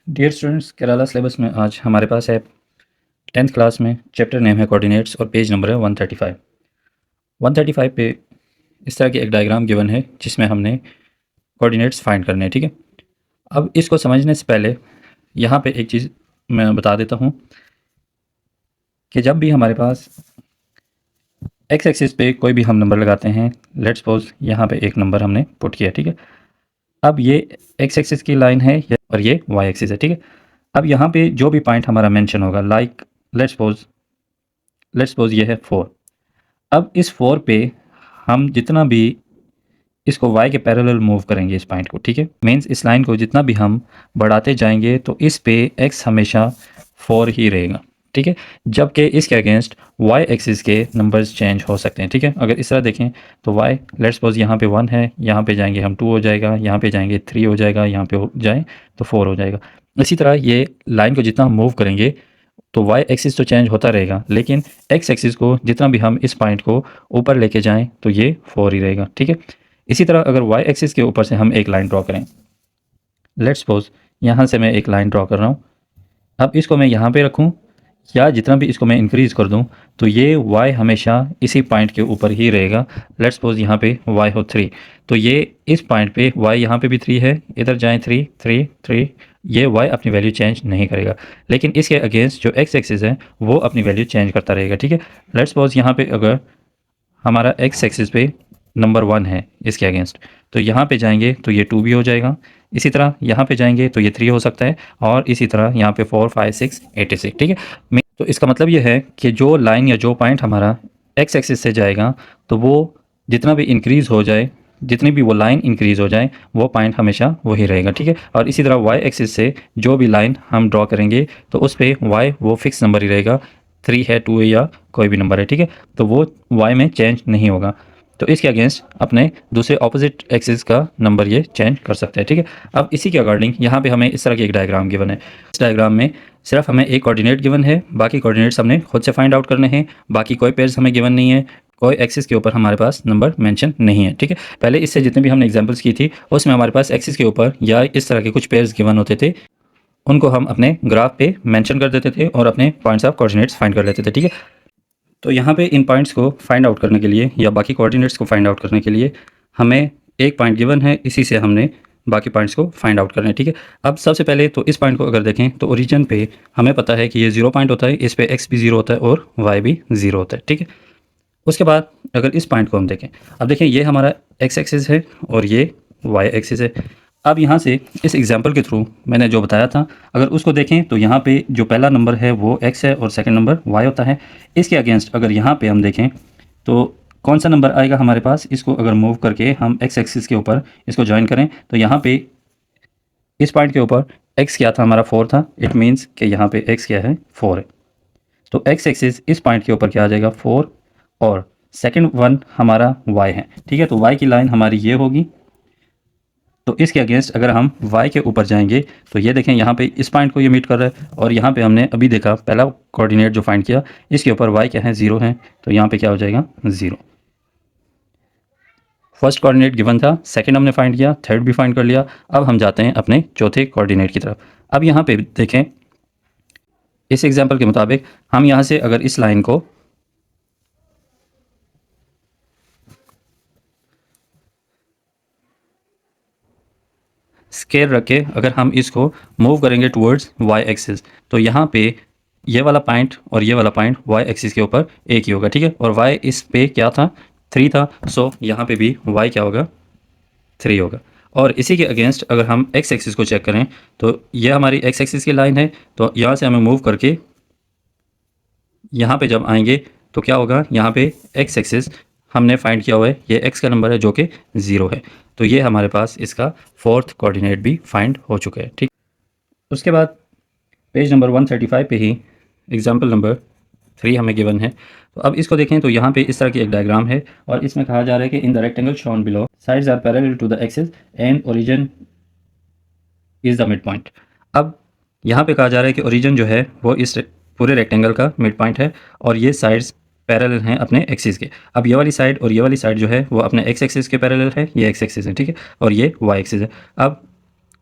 Dear students, Kerala syllabus में आज हमारे पास है 10th क्लास में चैप्टर नेम है कोऑर्डिनेट्स और पेज नंबर है 135। 135 पे इस तरह की एक डायग्राम गिवन है जिसमें हमने कोऑर्डिनेट्स फाइंड करने हैं। ठीक है, अब इसको समझने से पहले यहाँ पे एक चीज़ मैं बता देता हूँ कि जब भी हमारे पास एक्स एक्सिस पे कोई भी हम नंबर लगाते हैं, लेट्स सपोज यहाँ पे एक नंबर हमने पुट किया। ठीक है, अब ये एक्स एक्सिस की लाइन है और ये वाई एक्सिस है। ठीक है, अब यहाँ पे जो भी पॉइंट हमारा मेंशन होगा, लाइक लेट्स सपोज ये है 4। अब इस 4 पे हम जितना भी इसको y के पैरेलल मूव करेंगे इस पॉइंट को, ठीक है, मीन्स इस लाइन को जितना भी हम बढ़ाते जाएंगे तो इस पे x हमेशा 4 ही रहेगा। ठीक है, जबकि इसके अगेंस्ट y एक्सिस के नंबर्स चेंज हो सकते हैं। ठीक है, अगर इस तरह देखें तो y लेट्स सपोज यहाँ पे 1 है, यहाँ पे जाएंगे हम 2 हो जाएगा, यहाँ पे जाएंगे 3 हो जाएगा, यहाँ पे जाएँ तो 4 हो जाएगा। इसी तरह ये लाइन को जितना हम मूव करेंगे तो y एक्सिस तो चेंज होता रहेगा, लेकिन x एक्सिस को जितना भी हम इस पॉइंट को ऊपर लेके जाएं तो ये 4 ही रहेगा। ठीक है, इसी तरह अगर y एक्सिस के ऊपर से हम एक लाइन ड्रॉ करें, लेट्स सपोज यहाँ से मैं एक लाइन ड्रॉ कर रहा हूँ। अब इसको मैं यहाँ पे रखूँ या जितना भी इसको मैं इंक्रीज़ कर दूँ तो ये y हमेशा इसी पॉइंट के ऊपर ही रहेगा। लेट्स सपोज यहाँ पे y हो 3, तो ये इस पॉइंट पे y यहाँ पे भी 3 है, इधर जाएं 3 3 3, ये y अपनी वैल्यू चेंज नहीं करेगा, लेकिन इसके अगेंस्ट जो x एक्सिस है वो अपनी वैल्यू चेंज करता रहेगा। ठीक है, लेट्स सपोज यहाँ पे अगर हमारा x एक्सिस पे नंबर 1 है इसके अगेंस्ट, तो यहाँ पे जाएंगे तो ये 2 भी हो जाएगा, इसी तरह यहाँ पे जाएंगे तो ये 3 हो सकता है, और इसी तरह यहाँ पे 4 5 6 86। ठीक है, तो इसका मतलब ये है कि जो लाइन या जो पॉइंट हमारा x एक्सिस से जाएगा तो वो जितना भी इंक्रीज़ हो जाए, जितनी भी वो लाइन इंक्रीज़ हो जाए, वो पॉइंट हमेशा वही रहेगा। ठीक है, और इसी तरह y एक्सिस से जो भी लाइन हम ड्रॉ करेंगे तो उस पर y वो फिक्स नंबर ही रहेगा, 3 है 2 है या कोई भी नंबर है। ठीक है, तो वो y में चेंज नहीं होगा, तो इसके अगेंस्ट अपने दूसरे ऑपोजिट एक्सिस का नंबर ये चेंज कर सकते हैं। ठीक है, अब इसी के अकॉर्डिंग यहाँ पे हमें इस तरह की एक डायग्राम गिवन है। इस डायग्राम में सिर्फ हमें एक कोऑर्डिनेट गिवन है, बाकी कोऑर्डिनेट्स हमने खुद से फाइंड आउट करने हैं। बाकी कोई पेयर्स हमें गिवन नहीं है, कोई एक्सिस के ऊपर हमारे पास नंबर मेंशन नहीं है। ठीक है, पहले इससे जितने भी हमने एग्जांपल्स की थी उसमें हमारे पास एक्सिस के ऊपर या इस तरह के कुछ पेयर्स गिवन होते थे, उनको हम अपने ग्राफ पे मेंशन कर देते थे और अपने पॉइंट्स ऑफ कोऑर्डिनेट्स फाइंड कर लेते थे। ठीक है, तो यहाँ पे इन पॉइंट्स को फाइंड आउट करने के लिए या बाकी कोऑर्डिनेट्स को फाइंड आउट करने के लिए हमें एक पॉइंट गिवन है, इसी से हमने बाकी पॉइंट्स को फाइंड आउट करना है। ठीक है, अब सबसे पहले तो इस पॉइंट को अगर देखें तो ओरिजिन पे हमें पता है कि ये 0 पॉइंट होता है, इस पे x भी 0 होता है और y भी 0 होता है। ठीक है, उसके बाद अगर इस पॉइंट को हम देखें, अब देखें ये हमारा x एक्सिस है और ये y एक्सिस है। अब यहाँ से इस एग्जांपल के थ्रू मैंने जो बताया था, अगर उसको देखें तो यहाँ पे जो पहला नंबर है वो x है और सेकंड नंबर y होता है। इसके अगेंस्ट अगर यहाँ पे हम देखें तो कौन सा नंबर आएगा हमारे पास, इसको अगर मूव करके हम x एक्सिस के ऊपर इसको ज्वाइन करें तो यहाँ पे इस पॉइंट के ऊपर x क्या था, हमारा 4 था। इट मीन्स कि यहाँ पे x क्या है, 4 है। तो x एक्सिस इस पॉइंट के ऊपर क्या आ जाएगा, 4, और सेकंड वन हमारा y है। ठीक है, तो y की लाइन हमारी ये होगी। तो इसके अगेंस्ट अगर हम y के ऊपर जाएंगे तो ये देखें यहाँ पे इस पॉइंट को ये मीट कर रहा है, और यहाँ पे हमने अभी देखा पहला कोऑर्डिनेट जो फाइंड किया इसके ऊपर y क्या है, 0 है, तो यहाँ पे क्या हो जाएगा, 0। फर्स्ट कोऑर्डिनेट गिवन था, सेकंड हमने फाइंड किया, थर्ड भी फाइंड कर लिया। अब हम जाते हैं अपने चौथे कोऑर्डिनेट की तरफ। अब यहाँ पे देखें, इस एग्जाम्पल के मुताबिक हम यहाँ से अगर इस लाइन को स्केल रख के अगर हम इसको मूव करेंगे टुवर्ड्स y एक्सिस, तो यहाँ पे ये वाला पॉइंट और ये वाला पॉइंट y एक्सिस के ऊपर एक ही होगा। ठीक है, और y इस पे क्या था, 3 था, सो यहाँ पे भी y क्या होगा, 3 होगा। और इसी के अगेंस्ट अगर हम x एक्सिस को चेक करें तो ये हमारी x एक्सिस की लाइन है, तो यहाँ से हमें मूव करके यहाँ पे जब आएंगे तो क्या होगा, यहाँ पे x एक्सिस हमने फाइंड किया हुआ है, ये x का नंबर है जो कि 0 है, तो ये हमारे पास इसका फोर्थ कोऑर्डिनेट भी फाइंड हो चुका है। ठीक, उसके बाद पेज नंबर 135 पे ही एग्जाम्पल नंबर 3 हमें गिवन है। तो अब इसको देखें तो यहाँ पे इस तरह की एक डायग्राम है और इसमें कहा जा रहा है कि in the rectangle shown below sides are parallel to the axis and origin is the midpoint. अब यहाँ पे कहा जा रहा है कि ओरिजिन जो है वो इस पूरे रेक्टेंगल का मिड पॉइंट है और ये साइड्स पैरेलल हैं अपने एक्सिस के। अब ये वाली साइड और ये वाली साइड जो है वो अपने एक्स एक्सिस के पैरेलल है, ये एक्स एक्सिस है। ठीक है, और ये वाई एक्सिस है। अब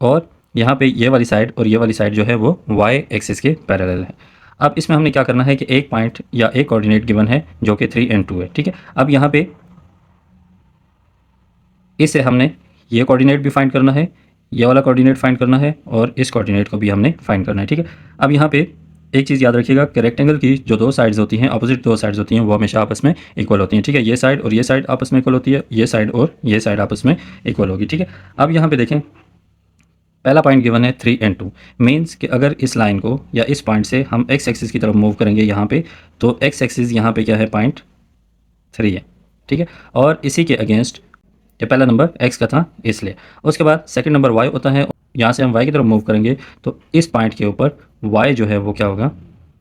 और यहाँ पे ये वाली साइड और ये वाली साइड जो है वो वाई एक्सिस के पैरेलल है। अब इसमें हमने क्या करना है कि एक पॉइंट या एक कोऑर्डिनेट गिवन है जो कि 3 and 2 है, ठीक है। अब यहाँ पे इसे हमने ये कोऑर्डिनेट भी फाइंड करना है, ये वाला कोऑर्डिनेट फाइंड करना है और इस कोऑर्डिनेट को भी हमने फाइंड करना है, ठीक है। अब यहाँ पे एक चीज़ याद रखिएगा कि रेक्टेंगल की जो दो साइड्स होती हैं, अपोजिट दो साइड्स होती हैं, वो हमेशा आपस में इक्वल होती हैं, ठीक है। ये साइड और ये साइड आपस में इक्वल होती है, ये साइड और ये साइड आपस में इक्वल होगी, ठीक है। अब यहाँ पे देखें, पहला पॉइंट गिवन है 3 and 2, मीन्स कि अगर इस लाइन को या इस पॉइंट से हम एक्स एक्सिस की तरफ मूव करेंगे यहाँ पे, तो एक्स एक्सिस यहाँ पे क्या है, पॉइंट 3 है, ठीक है। और इसी के अगेंस्ट ये पहला नंबर एक्स का था इसलिए। उसके बाद सेकंड नंबर वाई होता है, यहाँ से हम वाई की तरफ मूव करेंगे तो इस पॉइंट के ऊपर वाई जो है वो क्या होगा,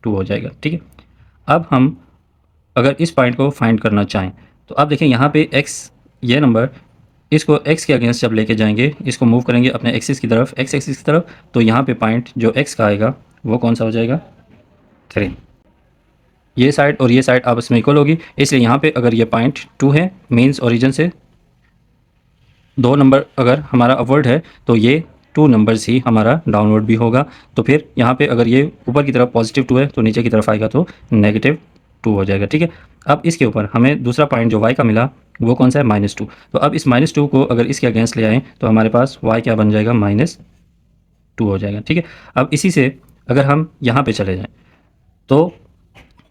2 हो जाएगा, ठीक है। अब हम अगर इस पॉइंट को फाइंड करना चाहें तो आप देखें यहाँ पे एक्स, ये नंबर, इसको एक्स के अगेंस्ट जब लेके जाएंगे, इसको मूव करेंगे अपने एक्सिस की तरफ, एक्स एक्सिस की तरफ, तो यहाँ पे पॉइंट जो एक्स का आएगा वो कौन सा हो जाएगा, 3। ये साइड और ये साइड आपस में इक्वल होगी, इसलिए यहाँ पे अगर ये पॉइंट 2 है, मीन्स ओरिजिन से 2 नंबर अगर हमारा अपवर्ड है तो ये 2 नंबर्स ही हमारा डाउनवर्ड भी होगा। तो फिर यहाँ पे अगर ये ऊपर की तरफ पॉजिटिव 2 है तो नीचे की तरफ आएगा तो -2 हो जाएगा, ठीक है। अब इसके ऊपर हमें दूसरा पॉइंट जो y का मिला वो कौन सा है, -2। तो अब इस -2 को अगर इसके अगेंस्ट ले आएँ तो हमारे पास y क्या बन जाएगा, -2 हो जाएगा, ठीक है। अब इसी से अगर हम यहाँ पे चले जाएँ तो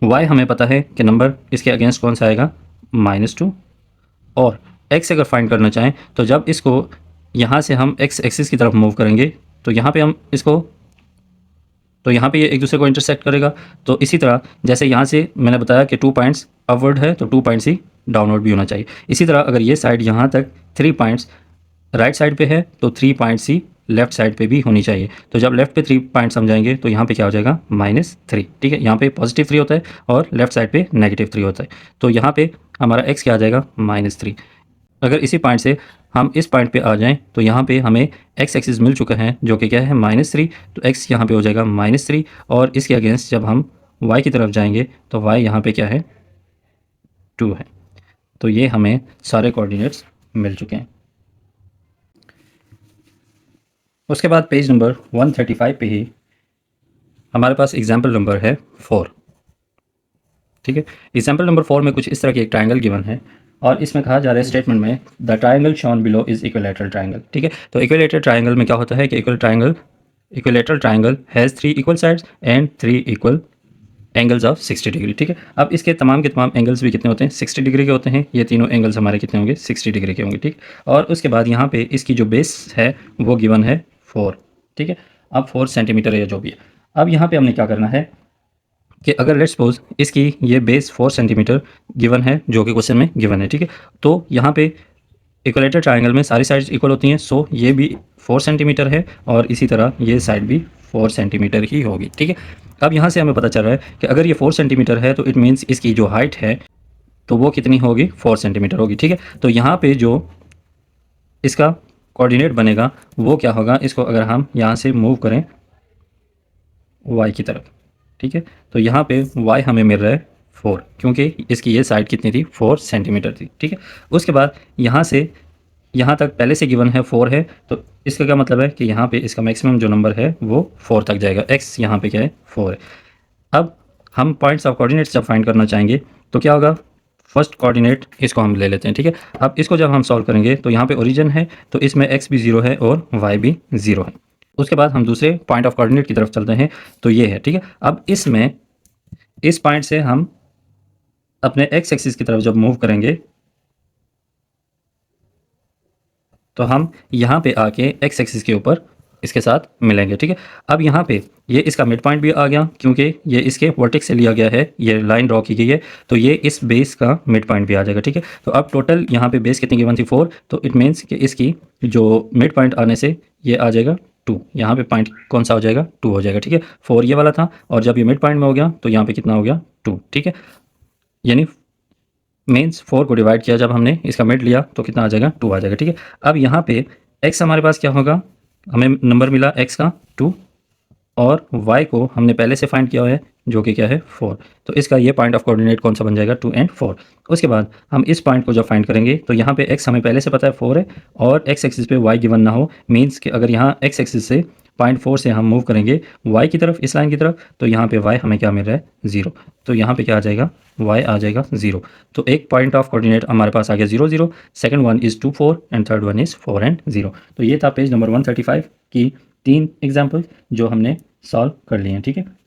y हमें पता है कि नंबर इसके अगेंस्ट कौन सा आएगा, -2। और x अगर फाइंड करना चाहें तो जब इसको यहाँ से हम x एक्सिस की तरफ मूव करेंगे तो यहाँ पे हम इसको, तो यहाँ पे ये एक दूसरे को इंटरसेक्ट करेगा। तो इसी तरह जैसे यहाँ से मैंने बताया कि 2 पॉइंट्स अपवर्ड है तो 2 पॉइंट्स ही डाउनवर्ड भी होना चाहिए। इसी तरह अगर ये साइड यहाँ तक 3 पॉइंट्स राइट साइड पे है तो 3 पॉइंट्स ही लेफ्ट साइड पे भी होनी चाहिए। तो जब लेफ्ट पे 3 पॉइंट्स हम जाएंगे तो यहाँ पे क्या हो जाएगा, -3, ठीक है। यहाँ पे पॉजिटिव 3 होता है और लेफ्ट साइड पे -3 होता है। तो यहाँ पे हमारा x क्या आ जाएगा, -3। अगर इसी पॉइंट से हम इस पॉइंट पे आ जाएं तो यहाँ पे हमें x एक्सिस मिल चुका है जो कि क्या है, -3। तो x यहाँ पे हो जाएगा -3 और इसके अगेंस्ट जब हम y की तरफ जाएंगे तो y यहाँ पे क्या है, 2 है। तो ये हमें सारे कोऑर्डिनेट्स मिल चुके हैं। उसके बाद पेज नंबर 135 पे ही हमारे पास एग्जाम्पल नंबर है 4, ठीक है। एग्जाम्पल नंबर 4 में कुछ इस तरह की एक ट्राइंगल गिवन है और इसमें कहा जा रहा है स्टेटमेंट में, the triangle shown below is equilateral triangle, ठीक है। तो इक्विलैटरल ट्राइंगल में क्या होता है कि equilateral triangle has 3 equal sides and 3 equal angles of 60 degree, ठीक है। अब इसके तमाम के तमाम एंगल्स भी कितने होते हैं, 60 डिग्री के होते हैं। ये तीनों एंगल्स हमारे कितने होंगे, 60 डिग्री के होंगे, ठीक। और उसके बाद यहाँ पे इसकी जो बेस है वो गिवन है 4, ठीक है। अब 4 सेंटीमीटर है या जो भी है। अब यहाँ पे हमने क्या करना है कि अगर लेट्स सपोज इसकी ये बेस 4 सेंटीमीटर गिवन है जो कि क्वेश्चन में गिवन है, ठीक है। तो यहाँ पे इक्वलेटर ट्राइंगल में सारी साइड्स इक्वल होती हैं, सो ये भी 4 सेंटीमीटर है और इसी तरह ये साइड भी 4 सेंटीमीटर ही होगी, ठीक है। अब यहाँ से हमें पता चल रहा है कि अगर ये 4 सेंटीमीटर है तो इट मीन्स इसकी जो हाइट है तो वो कितनी होगी, 4 सेंटीमीटर होगी, ठीक है। तो यहाँ पे जो इसका कोऑर्डिनेट बनेगा वो क्या होगा, इसको अगर हम यहाँ से मूव करें वाई की तरफ, ठीक है। तो यहाँ पे वाई हमें मिल रहा है 4, क्योंकि इसकी ये साइड कितनी थी, 4 सेंटीमीटर थी, ठीक है। उसके बाद यहाँ से यहाँ तक पहले से गिवन है 4 है, तो इसका क्या मतलब है कि यहाँ पे इसका मैक्सिमम जो नंबर है वो 4 तक जाएगा। x यहाँ पे क्या है, 4 है। अब हम पॉइंट्स ऑफ कोऑर्डिनेट्स जब फाइंड करना चाहेंगे तो क्या होगा, फर्स्ट कोऑर्डिनेट इसको हम ले लेते हैं, ठीक है। अब इसको जब हम सॉल्व करेंगे तो यहाँ पे ओरिजिन है तो इसमें x भी 0 है और y भी 0 है। उसके बाद हम दूसरे पॉइंट ऑफ कोऑर्डिनेट की तरफ चलते हैं तो ये है, ठीक है। अब इसमें इस पॉइंट से हम अपने x एक्सिस की तरफ जब मूव करेंगे तो हम यहाँ पे आके x एक्सिस के ऊपर इसके साथ मिलेंगे, ठीक है। अब यहाँ पे ये इसका मिड पॉइंट भी आ गया क्योंकि ये इसके वर्टेक्स से लिया गया है, ये लाइन ड्रॉ की गई है, तो ये इस बेस का मिड पॉइंट भी आ जाएगा, ठीक है। तो अब टोटल यहाँ पे बेस कितनी गिवन थी, 4, तो इट मीन्स कि इसकी जो मिड पॉइंट आने से ये आ जाएगा 2। यहाँ पे पॉइंट कौन सा हो जाएगा, 2 हो जाएगा, ठीक है। 4 ये वाला था और जब ये मिड पॉइंट में हो गया तो यहाँ पे कितना हो गया, 2, ठीक है। यानी मीन्स 4 को डिवाइड किया जब हमने इसका मिड लिया तो कितना आ जाएगा, 2 आ जाएगा, ठीक है। अब यहाँ पे x हमारे पास क्या होगा, हमें नंबर मिला x का 2 और y को हमने पहले से फाइंड किया है जो कि क्या है, 4। तो इसका ये पॉइंट ऑफ कोऑर्डिनेट कौन सा बन जाएगा, 2 and 4। उसके बाद हम इस पॉइंट को जब फाइंड करेंगे तो यहाँ पे x हमें पहले से पता है 4 है और x एक्सिस पे y गिवन ना हो, मीन्स कि अगर यहाँ x एक्सिस से पॉइंट 4 से हम मूव करेंगे y की तरफ, इस लाइन की तरफ, तो यहाँ पे y हमें क्या मिल रहा है 0, तो यहाँ पे क्या आ जाएगा y आ जाएगा 0। तो एक पॉइंट ऑफ कोऑर्डिनेट हमारे पास आ गया 0 0, second one is 2 4 and third one is 4 and 0। तो ये था पेज नंबर 135 की 3 एग्जाम्पल जो हमने सॉल्व कर लिए हैं, ठीक है।